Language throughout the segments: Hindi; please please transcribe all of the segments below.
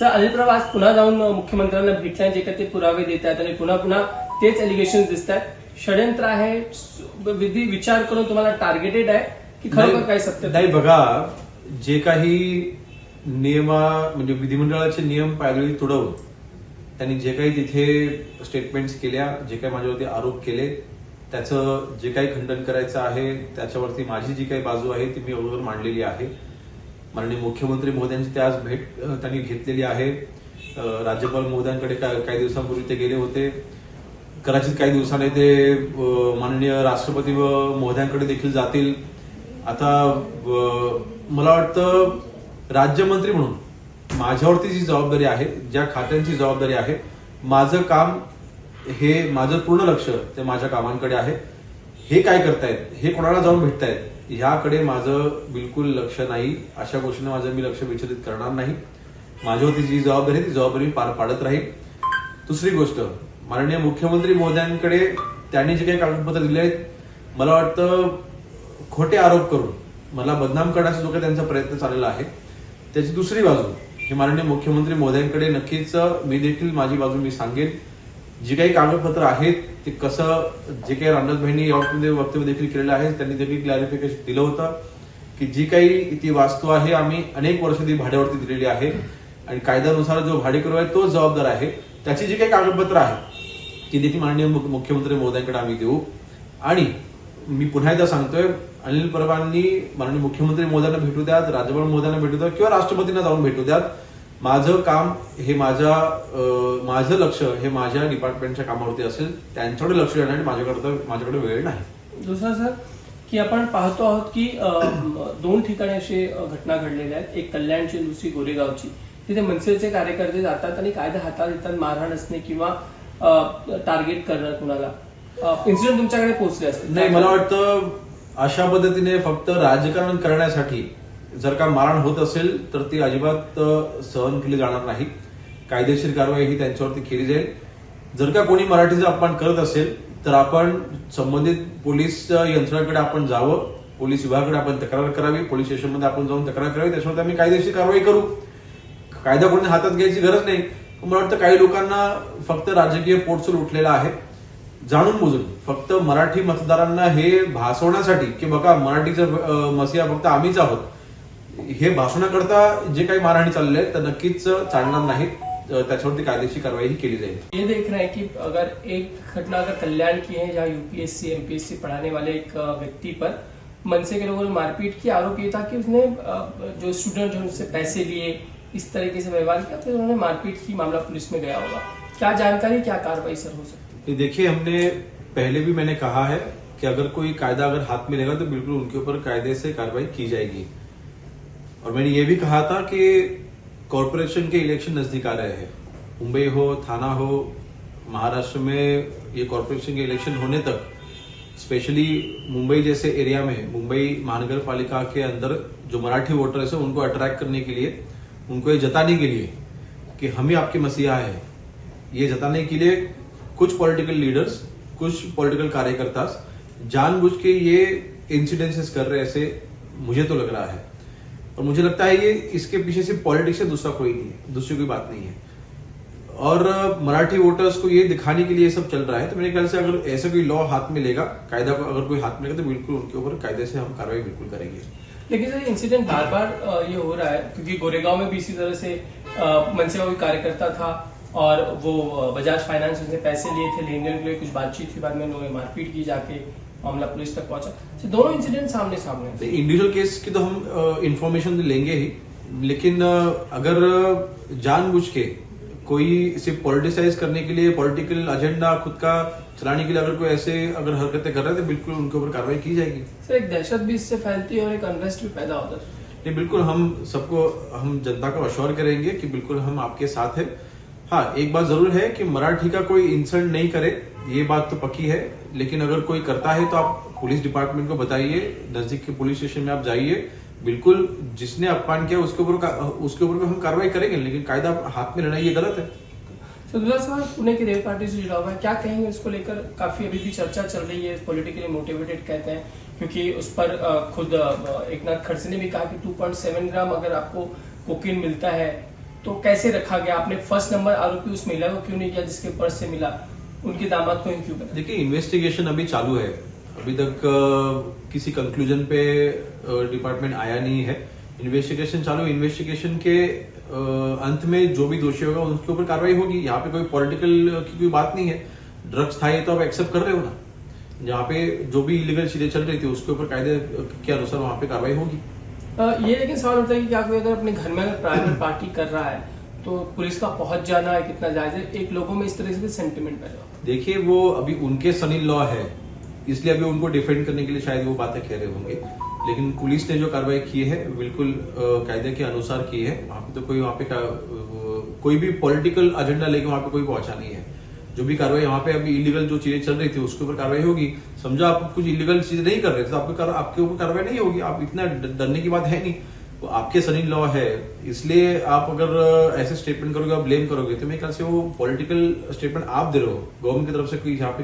सर, अनिल परब आज पुन्हा जाऊन मुख्यमंत्र्यांना भेटल्या, जे काही ते पुरावे देत आहेत आणि पुन्हा पुन्हा तेच एलिगेशन दिसत आहेत. षडयंत्र आहे, विचार करून तुम्हाला टार्गेटेड आहे की खरोखर काही सत्य नाही? बघा, जे काही म्हणजे विधिमंडळाचे नियम पायदळी तुडवून त्यांनी जे काही तिथे स्टेटमेंट्स केल्या, जे काही माझ्यावरती आरोप केले, त्याचं जे काही खंडन करायचं आहे, त्याच्यावरती माझी जी काही बाजू आहे ती मी अगोदर मांडलेली आहे. माननीय मुख्यमंत्री महोदयांची ते आज भेट त्यांनी घेतलेली आहे. राज्यपाल महोदयांकडे काही दिवसांपूर्वी ते गेले होते. कदाचित काही दिवसांनी ते माननीय राष्ट्रपती महोदयांकडे देखील जातील. आता मला वाटतं राज्यमंत्री म्हणून माझ्यावरती जी जबाबदारी आहे, ज्या खात्यांची जबाबदारी आहे, माझं काम हे माझं पूर्ण लक्ष ते माझ्या कामांकडे आहे. हे काय करतायत, हे कोणाला जाऊन भेटतायत, ह्याकडे माझं बिलकुल लक्ष नाही. अशा गोष्टीने माझं मी लक्ष विचलित करणार नाही. माझ्यावरती जी जबाबदारी आहे ती जबाबदारी पार पाडत राहील. दुसरी गोष्ट, माननीय मुख्यमंत्री महोदयांकडे त्यांनी जे काही कागदपत्र दिले आहेत, मला वाटतं खोटे आरोप करून मला बदनाम करण्याचा जो काही त्यांचा प्रयत्न चाललेला आहे, त्याची दुसरी बाजू ही माननीय मुख्यमंत्री महोदयांकडे नक्कीच मी देखील माझी बाजू मी सांगेन. जी काही कागदपत्र आहेत ते कसं, जे काही रामदासभाईंनी यामध्ये वक्तव्य देखील केलेलं आहे, त्यांनी देखील क्लॅरिफिकेशन दिलं होतं की जी काही ती वास्तू आहे आम्ही अनेक वर्ष ती भाड्यावरती दिलेली आहे आणि कायद्यानुसार जो भाडेकरू आहे तो जबाबदार आहे. त्याची जी काही कागदपत्र आहेत ती देखील माननीय मुख्यमंत्री महोदयांकडे आम्ही देऊ. आणि मी पुन्हा एकदा सांगतोय, अनिल परबांनी माननीय मुख्यमंत्री महोदयांना भेटू द्यात, राज्यपाल महोदयांना भेटू द्यात किंवा राष्ट्रपतींना जाऊन भेटू द्यात. माझं काम हे माझं लक्ष हे माझ्या डिपार्टमेंटच्या कामावरती असेल. त्यांच्याकडे लक्ष देण्यासाठी माझ्याकडे वेळ नाही. दुसरं सर, की आपण पाहतो आहोत की 2 ठिकाणी अशी घटना घडलेल्या आहेत. एक कल्याणची, दुसरी गोरेगावची. तिथे मनसेचे कार्यकर्ते जातात आणि कायदा हातात घेतात, मारहाण असणे किंवा टार्गेट करणं कुणाला. इन्सिडेंट तुमच्याकडे पोहोचले असते? नाही, मला वाटतं अशा पद्धतीने फक्त राजकारण करण्यासाठी जर का मारहाण होत असेल तर ती अजिबात सहन केली जाणार नाही. कायदेशीर कारवाई ही त्यांच्यावरती केली जाईल. जर का कोणी मराठीचा अपमान करत असेल तर आपण संबंधित पोलीस यंत्रणेकडे आपण जावं, पोलीस विभागाकडे आपण तक्रार करावी, पोलीस स्टेशनमध्ये आपण जाऊन तक्रार करावी. त्याच्यामध्ये आम्ही कायदेशीर कारवाई करू. कायदा कोणी हातात घ्यायची गरज नाही. मला वाटतं काही लोकांना फक्त राजकीय पोटसूल उठलेला आहे, जाणून बुजून फक्त मराठी मतदारांना हे भासवण्यासाठी की बघा मराठीचं मसिहा फक्त आम्हीच आहोत, हे भाषणाकरता जे काही मारहाणी चालले आहेत तर नक्कीच चालणार नाहीत. त्याच्यावरती कायदेशीर कारवाई ही केली जाईल. ये देख रहे हैं कि अगर एक घटना अगर कल्याण की है, जहाँ यूपीएससी एमपीएससी पढ़ाने वाले एक व्यक्ति पर मनसे के लोगों ने मारपीट की. आरोप ये था कि उसने जो स्टूडेंट जो उससे पैसे लिए, इस तरीके से व्यवहार किया, फिर उन्होंने मारपीट की, मामला पुलिस में गया होगा. क्या जानकारी, क्या कार्रवाई सर हो सकती है? देखिए, हमने पहले भी मैंने कहा है कि अगर कोई कायदा अगर हाथ में लेगा तो बिल्कुल उनके ऊपर कायदे से कार्रवाई की जाएगी. और मैंने ये भी कहा था कि कॉरपोरेशन के इलेक्शन नजदीक आ रहे हैं. मुंबई हो, थाना हो, महाराष्ट्र में ये कॉरपोरेशन के इलेक्शन होने तक, स्पेशली मुंबई जैसे एरिया में, मुंबई महानगर पालिका के अंदर जो मराठी वोटर्स है उनको अट्रैक्ट करने के लिए, उनको ये जताने के लिए कि हम ही आपके मसीहा है, ये जताने के लिए कुछ पॉलिटिकल लीडर्स, कुछ पॉलिटिकल कार्यकर्ता जानबूझ के ये इंसिडेंसेस कर रहे, ऐसे मुझे तो लग रहा है. और मुझे लगता है ये इसके पीछे सिर्फ पॉलिटिक्स से दूसरा कोई नहीं है, दूसरी कोई बात नहीं है. और मराठी वोटर्स को ये दिखाने के लिए सब चल रहा है. तो मेरे ख्याल से अगर ऐसा कोई लॉ हाथ में लेगा, कायदा को अगर कोई हाथ में लेगा तो बिल्कुल उनके ऊपर कायदे से हम कार्रवाई बिल्कुल करेंगे. लेकिन सर, इंसिडेंट बार बार ये हो रहा है क्योंकि गोरेगांव में भी इसी तरह से मनसे का कोई कार्यकर्ता था और वो बजाज फाइनेंस से पैसे लिए थे, लेन देन के लिए कुछ बातचीत थी, बाद में उन्होंने मारपीट की, जाके मामला पुलिस तक पहुंचा. तो दोनों इंसिडेंट सामने इंडिविजुअल केस की तो हम इंफॉर्मेशन लेंगे ही, लेकिन अगर जानबूझ के कोई सिर्फ पॉलिटिसाइज करने के लिए, पॉलिटिकल एजेंडा खुद का चलाने के लिए अगर कोई ऐसे अगर हरकतें कर रहे हैं तो बिल्कुल उनके ऊपर कार्रवाई की जाएगी. सर, एक दहशत भी इससे फैलती है और एक अनरेस्ट भी पैदा होता है. नहीं, बिल्कुल हम जनता को अश्योर करेंगे कि बिल्कुल हम आपके साथ हैं. हाँ, एक बात जरूर है कि मराठी का कोई इंसल्ट नहीं करे, ये बात तो पक्की है. लेकिन अगर कोई करता है तो आप पुलिस डिपार्टमेंट को बताइए, नजदीक के पुलिस स्टेशन में आप जाइए. बिल्कुल जिसने अपमान किया उसके ऊपर हम कार्रवाई करेंगे, लेकिन कायदा हाथ में लेना ये गलत है. तो दूसरा सवाल पुणे की रेल पार्टी से जुड़ा हुआ है. क्या कहेंगे इसको लेकर? काफी अभी भी चर्चा चल रही है, पॉलिटिकली मोटिवेटेड कहते हैं, क्योंकि उस पर खुद एकनाथ खड़से ने भी कहा कि 2.7 ग्राम अगर आपको कोकीन मिलता है तो कैसे रखा गया? आपने फर्स्ट नंबर आरोपी उस महिला को क्यों नहीं किया जिसके पर्स से मिला, उनके दामाद को ही क्यों बनाया? देखिए, इन्वेस्टिगेशन अभी चालू है, अभी तक किसी कंक्लूजन पे डिपार्टमेंट आया नहीं है। इन्वेस्टिगेशन चालू, इन्वेस्टिगेशन के अंत में जो भी दोषी होगा उसके ऊपर कार्रवाई होगी। यहाँ पे कोई पॉलिटिकल की कोई बात नहीं है, ड्रग्स था ये तो आप एक्सेप्ट कर रहे हो ना। जहाँ पे जो भी इलीगल चीजें चल रही थी उसके ऊपर कायदे के अनुसार वहां पे कार्रवाई होगी। ये लेकिन सवाल उठता है कि क्या कोई अगर अपने घर में अगर प्राइवेट पार्टी कर रहा है तो पुलिस का पहुंच जाना कितना जायज है? एक लोगों में इस तरह से सेंटिमेंट पैदा होता है। देखिए, वो अभी उनके सन इन लॉ है, इसलिए अभी उनको डिफेंड करने के लिए शायद वो बातें कह रहे होंगे, लेकिन पुलिस ने जो कार्रवाई की है बिल्कुल कायदे के अनुसार की है। वहां पे तो कोई भी पॉलिटिकल एजेंडा लेके वहां पे कोई पहुंचा नहीं है। जो भी कार्रवाई वहां पे अभी इलीगल जो चीजें चल रही थी उसके ऊपर कार्रवाई होगी। समझो आप कुछ इलीगल चीजें नहीं कर रहे थे तो आपके ऊपर कार्रवाई नहीं होगी। आप इतना डरने की बात है नहीं, वो आपके सन इन लॉ है, इसलिए आप अगर ऐसे स्टेटमेंट करोगे, आप ब्लेम करोगे, तो मेरे ख्याल से वो पॉलिटिकल स्टेटमेंट आप दे रहे हो। गवर्नमेंट की तरफ से कोई यहाँ पे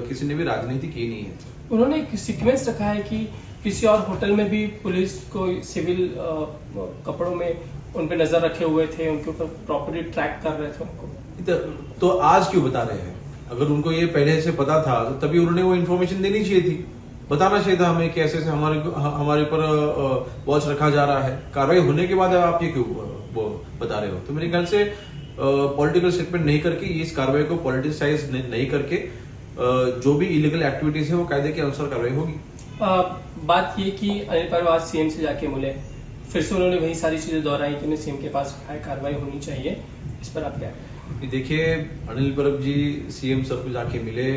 किसी ने भी राजनीति की नहीं है। उन्होंने एक सीक्वेंस रखा है कि किसी और होटल में भी पुलिस को सिविल कपड़ों में उन पे नजर रखे हुए थे, उनके ऊपर प्रॉपर्टी ट्रैक कर रहे थे उनको। तो आज क्यों बता रहे हैं? अगर उनको ये पहले से पता था तो तभी उन्होंने वो इन्फॉर्मेशन देनी चाहिए थी, बताना चाहिए था हमें कि ऐसे ऐसे हमारे ऊपर वॉच रखा जा रहा है। कार्रवाई होने के बाद आप ये क्यों वो बता रहे हो? तो मेरे ख्याल से पॉलिटिकल स्टेटमेंट नहीं करके, इस कार्रवाई को पॉलिटिसाइज नहीं करके, जो भी इलीगल एक्टिविटीज है वो कायदे के अनुसार कार्रवाई होगी। बात ये कि अनिल परब आज सीएम से जाके मिले, फिर से उन्होंने वही सारी चीजें दोहराई कि उन्हें सीएम के पास कार्रवाई होनी चाहिए, इस पर आप क्या? देखिए, अनिल परब जी सीएम सर को जाके मिले,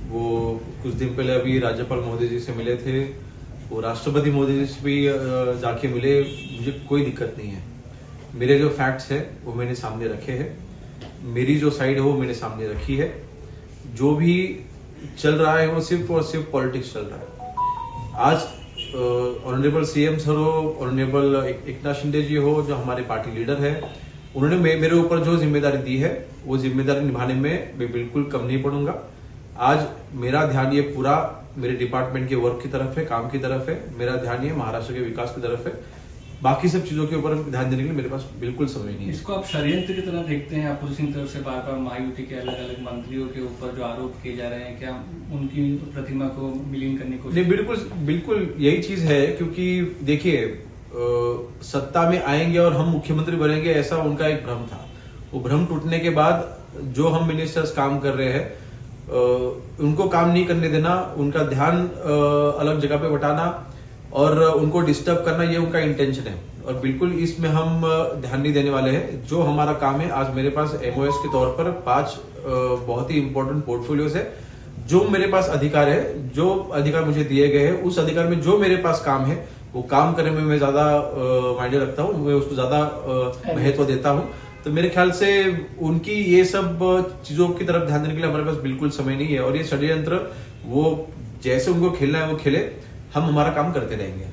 वो कुछ दिन पहले अभी राज्यपाल महोदय जी से मिले थे, वो राष्ट्रपति मोदी जी से भी जाके मिले। मुझे कोई दिक्कत नहीं है, मेरे जो फैक्ट्स है वो मैंने सामने रखे हैं, मेरी जो साइड है वो मैंने सामने रखी है। जो भी चल रहा है वो सिर्फ और सिर्फ पॉलिटिक्स चल रहा है। आज ऑनरेबल सीएम सर हो, ऑनरेबल एकनाथ शिंदे जी हो, जो हमारे पार्टी लीडर है, उन्होंने मेरे ऊपर जो जिम्मेदारी दी है वो जिम्मेदारी निभाने में मैं बिल्कुल कम नहीं पड़ूंगा। आज मेरा ध्यान ये पूरा मेरे डिपार्टमेंट के वर्क की तरफ है, काम की तरफ है। मेरा ध्यान ये महाराष्ट्र के विकास की तरफ है। बाकी सब चीजों के ऊपर ध्यान देने के लिए मेरे पास बिल्कुल समय नहीं है। इसको आप षड्यंत्र की तरह देखते हैं? अपोजिशन की तरफ से बार बार महायुति के अलग अलग मंत्रियों के ऊपर जो आरोप किए जा रहे हैं, क्या उनकी प्रतिमा को विलीन करने की कोशिश? नहीं, बिल्कुल यही चीज है, क्योंकि देखिए, सत्ता में आएंगे और हम मुख्यमंत्री बनेंगे ऐसा उनका एक भ्रम था। वो भ्रम टूटने के बाद जो हम मिनिस्टर्स काम कर रहे हैं, उनको काम नहीं करने देना, उनका ध्यान अलग जगह पे बटाना और उनको डिस्टर्ब करना, ये उनका इंटेंशन है। और बिल्कुल इसमें हम ध्यान नहीं देने वाले हैं। जो हमारा काम है, आज मेरे पास एमओएस के तौर पर 5 बहुत ही इंपॉर्टेंट पोर्टफोलियोज है। जो मेरे पास अधिकार है, जो अधिकार मुझे दिए गए हैं, उस अधिकार में जो मेरे पास काम है वो काम करने में मैं ज्यादा मायने रखता हूँ, मैं उसको ज्यादा महत्व देता हूँ। तो मेरे ख्याल से उनकी ये सब चीजों की तरफ ध्यान देने के लिए हमारे पास बिल्कुल समय नहीं है। और ये षड्यंत्र, वो जैसे उनको खेलना है वो खेले, हम हमारा काम करते रहेंगे।